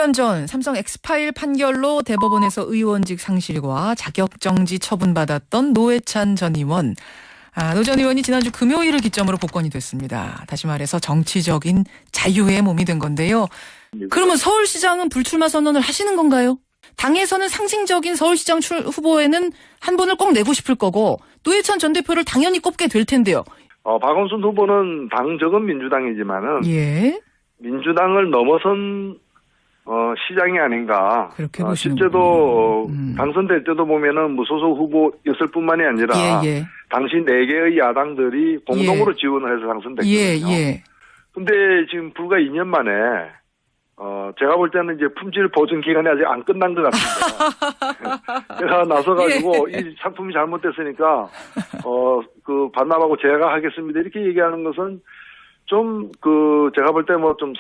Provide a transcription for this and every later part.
1년 전 삼성 엑스파일 판결로 대법원에서 의원직 상실과 자격정지 처분받았던 노회찬 전 의원. 노 전 의원이 지난주 금요일을 기점으로 복권이 됐습니다. 다시 말해서 정치적인 자유의 몸이 된 건데요. 그러면 서울시장은 불출마 선언을 하시는 건가요? 당에서는 상징적인 서울시장 후보에는 한 분을 꼭 내고 싶을 거고 노회찬 전 대표를 당연히 꼽게 될 텐데요. 박원순 후보는 당적은 민주당이지만은 민주당을 넘어선 시장이 아닌가. 그렇게 보시는 실제도 당선될 때도 보면은 무소속 후보였을 뿐만이 아니라 당시 4개의 야당들이 공동으로 지원을 해서 당선됐거든요. 근데 지금 불과 2년 만에 제가 볼 때는 이제 품질 보증 기간이 아직 안 끝난 것 같습니다. 제가 나서가지고 이 상품이 잘못됐으니까 반납하고 제가 하겠습니다. 이렇게 얘기하는 것은 좀 제가 볼 때 뭐 좀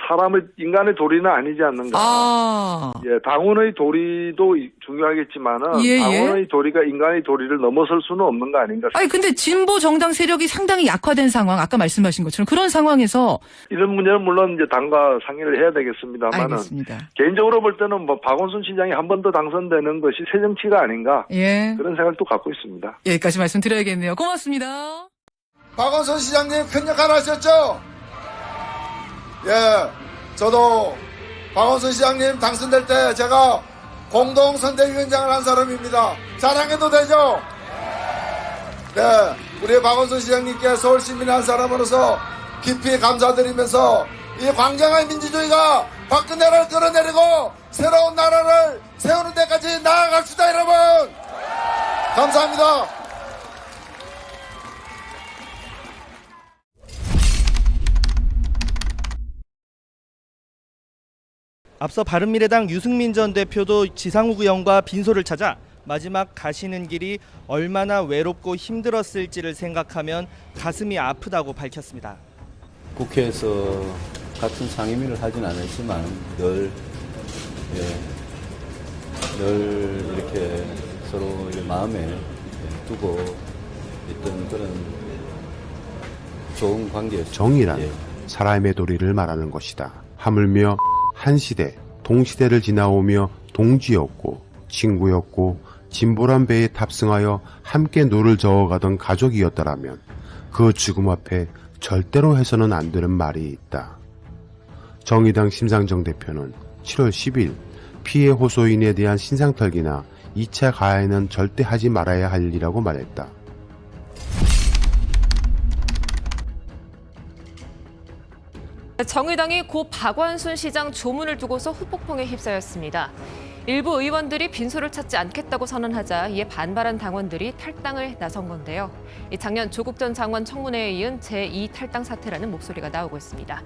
인간의 도리는 아니지 않는가. 당원의 도리도 중요하겠지만은 당원의 도리가 인간의 도리를 넘어설 수는 없는 거 아닌가. 아니 근데 진보 정당 세력이 상당히 약화된 상황, 아까 말씀하신 것처럼 그런 상황에서 이런 문제는 물론 이제 당과 상의를 해야 되겠습니다만은. 알겠습니다. 개인적으로 볼 때는 뭐 박원순 시장이 한 번 더 당선되는 것이 새 정치가 아닌가. 그런 생각도 갖고 있습니다. 여기까지 말씀드려야겠네요. 고맙습니다. 박원순 시장님 큰 역할 하셨죠? 저도 박원순 시장님 당선될 때 제가 공동선대위원장을 한 사람입니다. 자랑해도 되죠? 우리 박원순 시장님께 서울시민 한 사람으로서 깊이 감사드리면서 이 광장의 민주주의가 박근혜를 끌어내리고 새로운 나라를 세우는 데까지 나아갑시다, 여러분! 감사합니다. 앞서 바른미래당 유승민 전 대표도 지상욱 의원과 빈소를 찾아 마지막 가시는 길이 얼마나 외롭고 힘들었을지를 생각하면 가슴이 아프다고 밝혔습니다. 국회에서 같은 상임위를 하진 않았지만 늘 이렇게 서로 마음에 두고 있던 그런 좋은 관계였습니다. 정의란 사람의 도리를 말하는 것이다. 하물며 한 시대, 동시대를 지나오며 동지였고 친구였고 진보란 배에 탑승하여 함께 노를 저어가던 가족이었더라면 그 죽음 앞에 절대로 해서는 안 되는 말이 있다. 정의당 심상정 대표는 7월 10일 피해 호소인에 대한 신상털기나 2차 가해는 절대 하지 말아야 할 일이라고 말했다. 정의당이 고 박원순 시장 조문을 두고서 후폭풍에 휩싸였습니다. 일부 의원들이 빈소를 찾지 않겠다고 선언하자 이에 반발한 당원들이 탈당을 나선 건데요. 작년 조국 전 장관 청문회에 이은 제2 탈당 사태라는 목소리가 나오고 있습니다.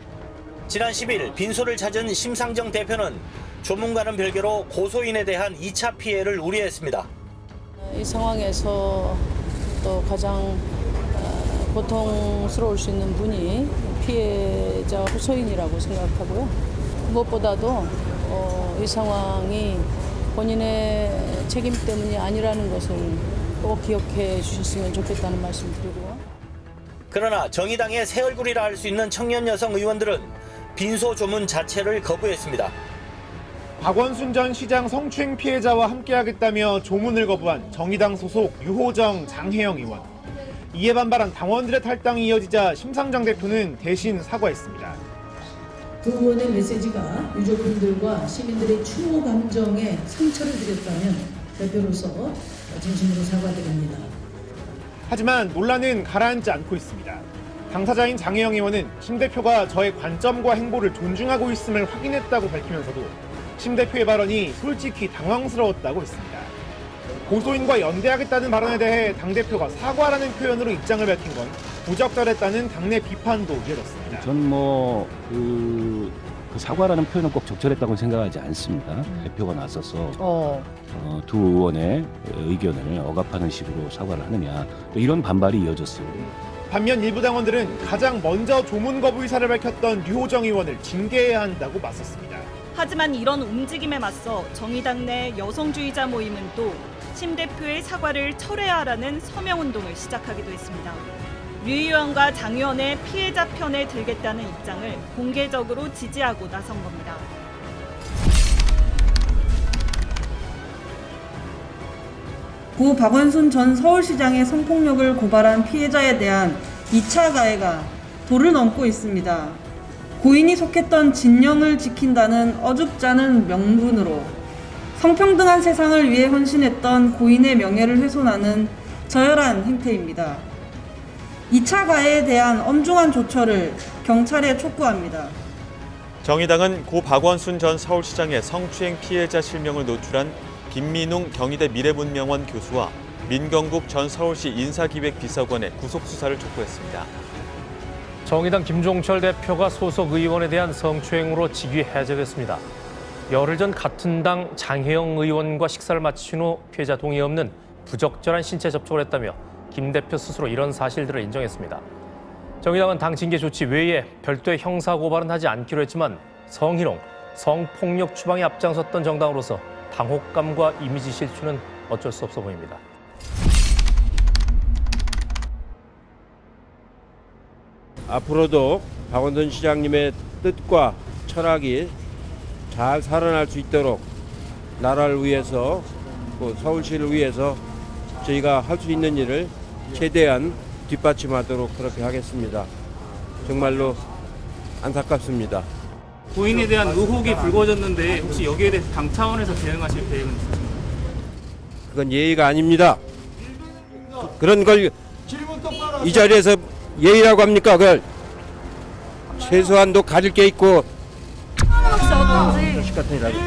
지난 10일 빈소를 찾은 심상정 대표는 조문과는 별개로 고소인에 대한 2차 피해를 우려했습니다. 이 상황에서 또 가장 고통스러울 수 있는 분이 피해자 호소인이라고 생각하고요. 무엇보다도 이 상황이 본인의 책임 때문이 아니라는 것을 꼭 기억해 주셨으면 좋겠다는 말씀 드리고요. 그러나 정의당의 새 얼굴이라 할 수 있는 청년 여성 의원들은 빈소 조문 자체를 거부했습니다. 박원순 전 시장 성추행 피해자와 함께하겠다며 조문을 거부한 정의당 소속 유호정, 장혜영 의원. 이에 반발한 당원들의 탈당이 이어지자 심상정 대표는 대신 사과했습니다. 두 의원의 메시지가 유족분들과 시민들의 추모 감정에 상처를 드렸다면 대표로서 진심으로 사과드립니다. 하지만 논란은 가라앉지 않고 있습니다. 당사자인 장혜영 의원은 심 대표가 저의 관점과 행보를 존중하고 있음을 확인했다고 밝히면서도 심 대표의 발언이 솔직히 당황스러웠다고 했습니다. 고소인과 연대하겠다는 발언에 대해 당대표가 사과라는 표현으로 입장을 밝힌 건 부적절했다는 당내 비판도 이어졌습니다. 저는 그 사과라는 표현은 꼭 적절했다고 생각하지 않습니다. 대표가 나서서 두 의원의 의견을 억압하는 식으로 사과를 하느냐, 또 이런 반발이 이어졌어요. 반면 일부 당원들은 가장 먼저 조문 거부 의사를 밝혔던 유호정 의원을 징계해야 한다고 맞섰습니다. 하지만 이런 움직임에 맞서 정의당 내 여성주의자 모임은 또 심 대표의 사과를 철회하라는 서명운동을 시작하기도 했습니다. 류 의원과 장 의원의 피해자 편에 들겠다는 입장을 공개적으로 지지하고 나선 겁니다. 고 박원순 전 서울시장의 성폭력을 고발한 피해자에 대한 2차 가해가 도를 넘고 있습니다. 고인이 속했던 진영을 지킨다는 어줍잖은 명분으로 성평등한 세상을 위해 헌신했던 고인의 명예를 훼손하는 저열한 행태입니다. 2차 가해에 대한 엄중한 조처를 경찰에 촉구합니다. 정의당은 고 박원순 전 서울시장의 성추행 피해자 실명을 노출한 김민웅 경희대 미래문명원 교수와 민경국 전 서울시 인사기획비서관의 구속수사를 촉구했습니다. 정의당 김종철 대표가 소속 의원에 대한 성추행으로 직위 해제됐습니다. 열흘 전 같은 당 장혜영 의원과 식사를 마친 후 피해자 동의 없는 부적절한 신체 접촉을 했다며 김 대표 스스로 이런 사실들을 인정했습니다. 정의당은 당 징계 조치 외에 별도의 형사고발은 하지 않기로 했지만 성희롱, 성폭력 추방에 앞장섰던 정당으로서 당혹감과 이미지 실추는 어쩔 수 없어 보입니다. 앞으로도 박원순 시장님의 뜻과 철학이 잘 살아날 수 있도록 나라를 위해서 또 서울시를 위해서 저희가 할 수 있는 일을 최대한 뒷받침하도록 그렇게 하겠습니다. 정말로 안타깝습니다. 고인에 대한 의혹이 불거졌는데 혹시 여기에 대해서 당 차원에서 대응하실 계획은 있으신가요? 그건 예의가 아닙니다. 그런 걸 이 자리에서 예의라고 합니까? 그걸 최소한도 가질 게 있고 혹시 어떤지